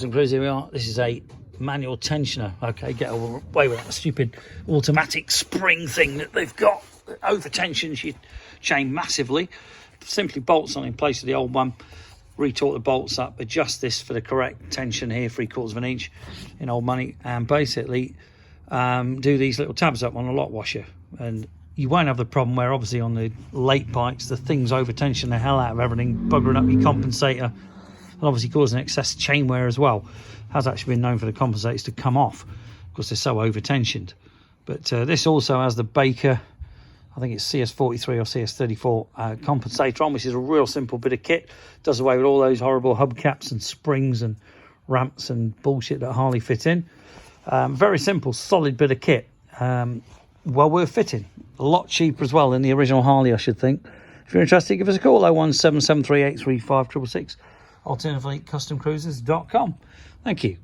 Here we are. This is a manual tensioner. Okay, get away with that stupid automatic spring thing that they've got. Over tensions your chain massively. Simply bolts on in place of the old one. Retort the bolts up, adjust this for the correct tension here, 3/4 of an inch in old money, and basically do these little tabs up on a lock washer, and you won't have the problem where obviously on the late bikes the thing's over tension the hell out of everything, buggering up your compensator and obviously causing excess chain wear as well. Has actually been known for the compensators to come off because they're so over tensioned. But this also has the Baker, I think it's CS43 or CS34 compensator on, which is a real simple bit of kit. Does away with all those horrible hubcaps and springs and ramps and bullshit that Harley fit in. Very simple, solid bit of kit. Well worth fitting. A lot cheaper as well than the original Harley, I should think. If you're interested, give us a call, 01773835666. Alternatively, customcruisers.com. Thank you.